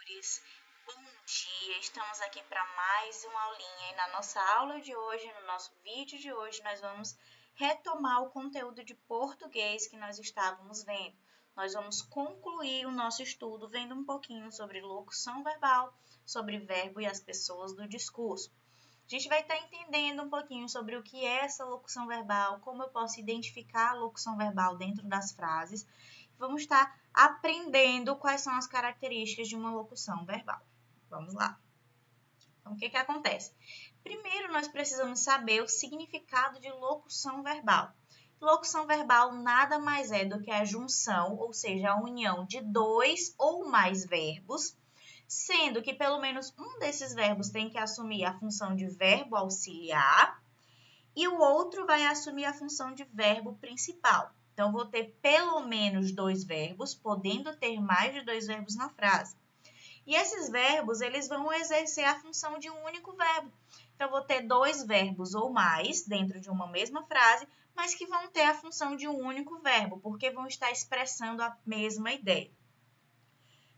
professores, bom dia! Estamos aqui para mais uma aulinha e na nossa aula de hoje, no nosso vídeo de hoje, nós vamos retomar o conteúdo de português que nós estávamos vendo. Nós vamos concluir o nosso estudo vendo um pouquinho sobre locução verbal, sobre verbo e as pessoas do discurso. A gente vai estar entendendo um pouquinho sobre o que é essa locução verbal, como eu posso identificar a locução verbal dentro das frases. Vamos estar aprendendo quais são as características de uma locução verbal. Vamos lá. Então, o que acontece? Primeiro, nós precisamos saber o significado de locução verbal. Locução verbal nada mais é do que a junção, ou seja, a união de dois ou mais verbos, sendo que pelo menos um desses verbos tem que assumir a função de verbo auxiliar e o outro vai assumir a função de verbo principal. Então, vou ter pelo menos dois verbos, podendo ter mais de dois verbos na frase. E esses verbos, eles vão exercer a função de um único verbo. Então, vou ter dois verbos ou mais dentro de uma mesma frase, mas que vão ter a função de um único verbo, porque vão estar expressando a mesma ideia.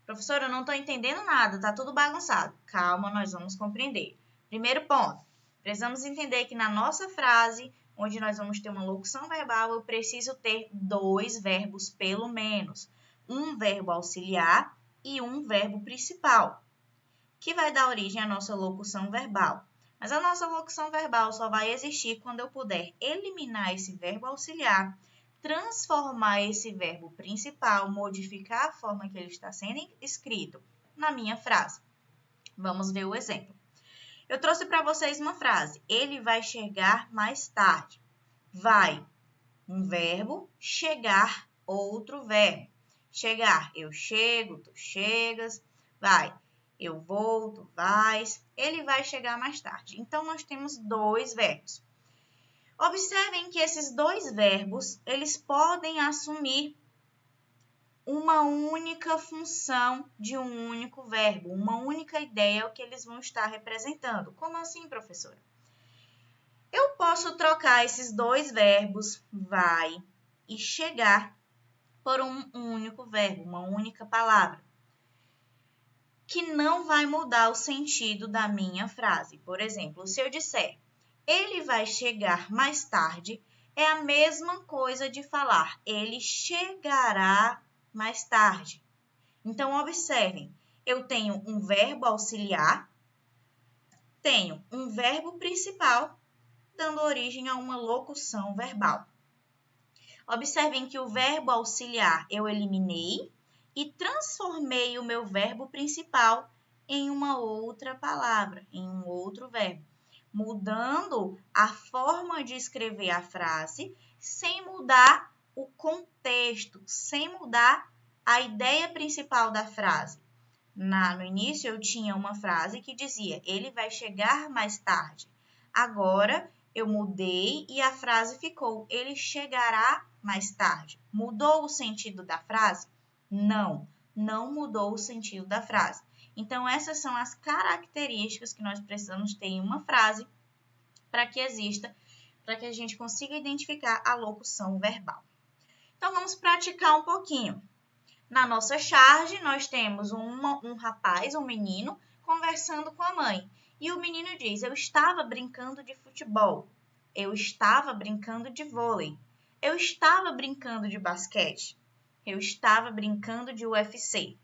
Professora, eu não estou entendendo nada, está tudo bagunçado. Calma, nós vamos compreender. Primeiro ponto, precisamos entender que na nossa frase, onde nós vamos ter uma locução verbal, eu preciso ter dois verbos pelo menos. Um verbo auxiliar e um verbo principal, que vai dar origem à nossa locução verbal. Mas a nossa locução verbal só vai existir quando eu puder eliminar esse verbo auxiliar, transformar esse verbo principal, modificar a forma que ele está sendo escrito na minha frase. Vamos ver o exemplo. Eu trouxe para vocês uma frase. Ele vai chegar mais tarde. Vai, um verbo, chegar, outro verbo. Chegar, eu chego, tu chegas. Vai, eu vou, tu vais. Ele vai chegar mais tarde. Então, nós temos dois verbos. Observem que esses dois verbos, eles podem assumir uma única função de um único verbo, uma única ideia o que eles vão estar representando. Como assim, professora? Eu posso trocar esses dois verbos, vai e chegar, por um único verbo, uma única palavra, que não vai mudar o sentido da minha frase. Por exemplo, se eu disser, ele vai chegar mais tarde, é a mesma coisa de falar, ele chegará mais tarde. Então, observem, eu tenho um verbo auxiliar, tenho um verbo principal, dando origem a uma locução verbal. Observem que o verbo auxiliar eu eliminei e transformei o meu verbo principal em uma outra palavra, em um outro verbo, mudando a forma de escrever a frase sem mudar o contexto, sem mudar a ideia principal da frase. No início eu tinha uma frase que dizia, ele vai chegar mais tarde. Agora eu mudei e a frase ficou, ele chegará mais tarde. Mudou o sentido da frase? Não, não mudou o sentido da frase. Então, essas são as características que nós precisamos ter em uma frase para que exista, para que a gente consiga identificar a locução verbal. Então, vamos praticar um pouquinho. Na nossa charge, nós temos um rapaz, um menino, conversando com a mãe. E o menino diz, eu estava brincando de futebol. Eu estava brincando de vôlei. Eu estava brincando de basquete. Eu estava brincando de UFC.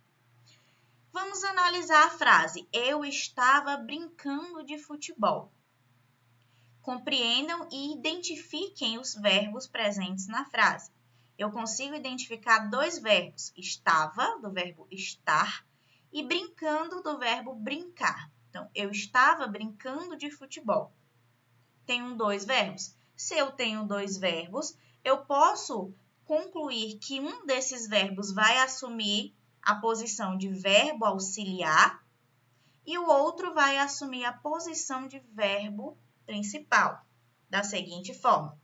Vamos analisar a frase. Eu estava brincando de futebol. Compreendam e identifiquem os verbos presentes na frase. Eu consigo identificar dois verbos. Estava, do verbo estar, e brincando, do verbo brincar. Então, eu estava brincando de futebol. Tenho dois verbos. Se eu tenho dois verbos, eu posso concluir que um desses verbos vai assumir a posição de verbo auxiliar e o outro vai assumir a posição de verbo principal, da seguinte forma.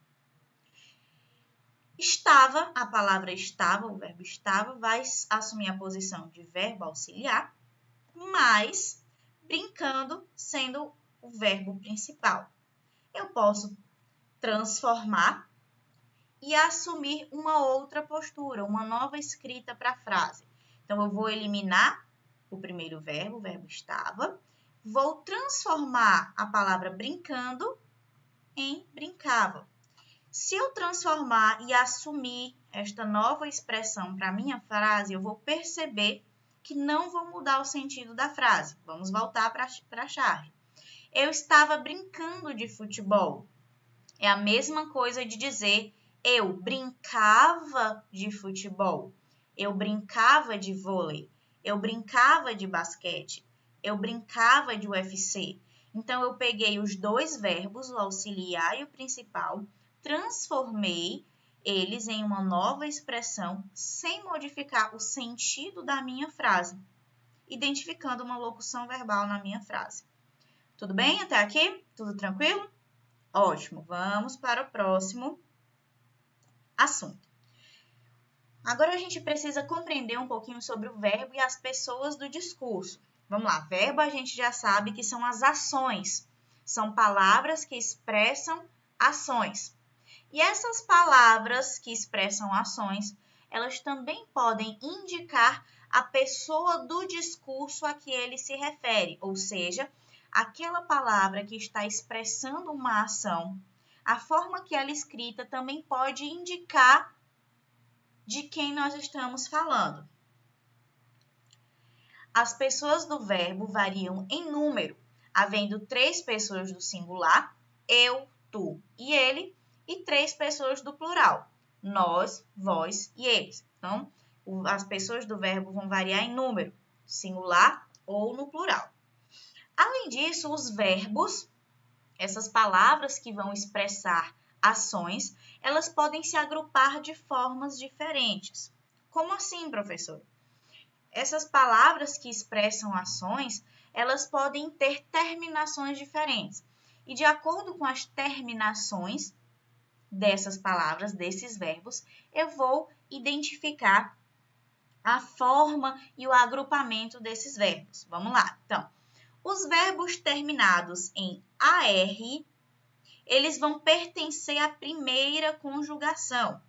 Estava, a palavra estava, o verbo estava, vai assumir a posição de verbo auxiliar, mas brincando sendo o verbo principal. Eu posso transformar e assumir uma outra postura, uma nova escrita para a frase. Então, eu vou eliminar o primeiro verbo, o verbo estava. Vou transformar a palavra brincando em brincava. Se eu transformar e assumir esta nova expressão para a minha frase, eu vou perceber que não vou mudar o sentido da frase. Vamos voltar para a chave. Eu estava brincando de futebol. É a mesma coisa de dizer eu brincava de futebol. Eu brincava de vôlei. Eu brincava de basquete. Eu brincava de UFC. Então, eu peguei os dois verbos, o auxiliar e o principal, transformei eles em uma nova expressão sem modificar o sentido da minha frase, identificando uma locução verbal na minha frase. Tudo bem até aqui? Tudo tranquilo? Ótimo, vamos para o próximo assunto. Agora a gente precisa compreender um pouquinho sobre o verbo e as pessoas do discurso. Vamos lá, verbo a gente já sabe que são as ações. São palavras que expressam ações. E essas palavras que expressam ações, elas também podem indicar a pessoa do discurso a que ele se refere, ou seja, aquela palavra que está expressando uma ação, a forma que ela é escrita também pode indicar de quem nós estamos falando. As pessoas do verbo variam em número, havendo 3 pessoas do singular, eu, tu e ele, e 3 pessoas do plural, nós, vós e eles. Então, as pessoas do verbo vão variar em número, singular ou no plural. Além disso, os verbos, essas palavras que vão expressar ações, elas podem se agrupar de formas diferentes. Como assim, professor? Essas palavras que expressam ações, elas podem ter terminações diferentes. E de acordo com as terminações dessas palavras, desses verbos, eu vou identificar a forma e o agrupamento desses verbos. Vamos lá. Então, os verbos terminados em AR, eles vão pertencer à primeira conjugação.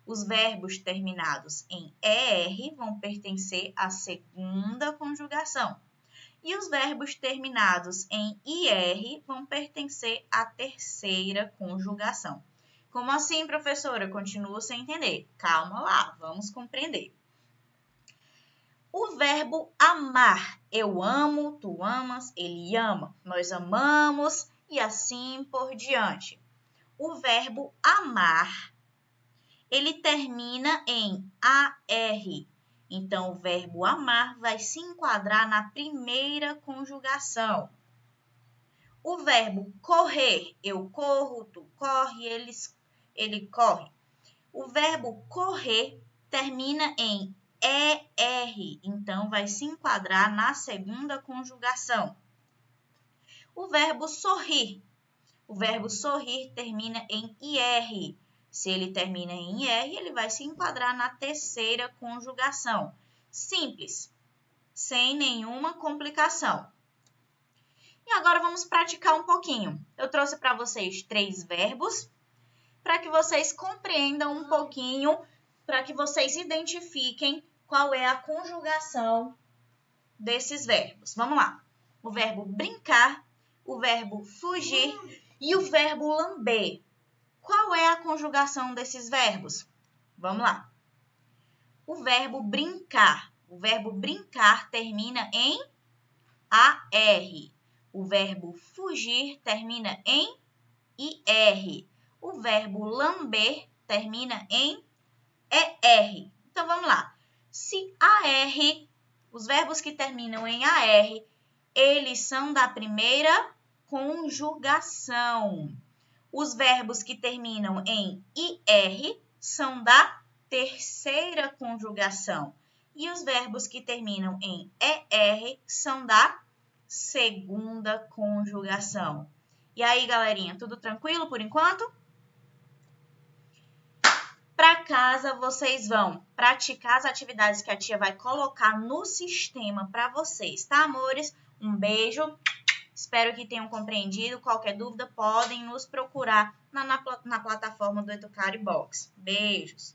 Os verbos terminados em ER vão pertencer à segunda conjugação. E os verbos terminados em IR vão pertencer à terceira conjugação. Como assim, professora? Eu continuo sem entender. Calma lá, vamos compreender. O verbo amar. Eu amo, tu amas, ele ama. Nós amamos e assim por diante. O verbo amar, ele termina em AR. Então, o verbo amar vai se enquadrar na primeira conjugação. O verbo correr, eu corro, tu corre, ele corre. O verbo correr termina em ER, então vai se enquadrar na segunda conjugação. O verbo sorrir termina em IR. Se ele termina em IR, ele vai se enquadrar na terceira conjugação. Simples, sem nenhuma complicação. E agora vamos praticar um pouquinho. Eu trouxe para vocês 3 verbos, para que vocês compreendam um pouquinho, para que vocês identifiquem qual é a conjugação desses verbos. Vamos lá. O verbo brincar, o verbo fugir e o verbo lamber. Qual é a conjugação desses verbos? Vamos lá. O verbo brincar. O verbo brincar termina em AR. O verbo fugir termina em IR. O verbo lamber termina em ER. Então, vamos lá. Se AR, os verbos que terminam em AR, eles são da primeira conjugação. Os verbos que terminam em IR são da terceira conjugação. E os verbos que terminam em ER são da segunda conjugação. E aí, galerinha, tudo tranquilo por enquanto? Para casa, vocês vão praticar as atividades que a tia vai colocar no sistema para vocês, tá, amores? Um beijo. Espero que tenham compreendido. Qualquer dúvida, podem nos procurar na plataforma do Educare Box. Beijos!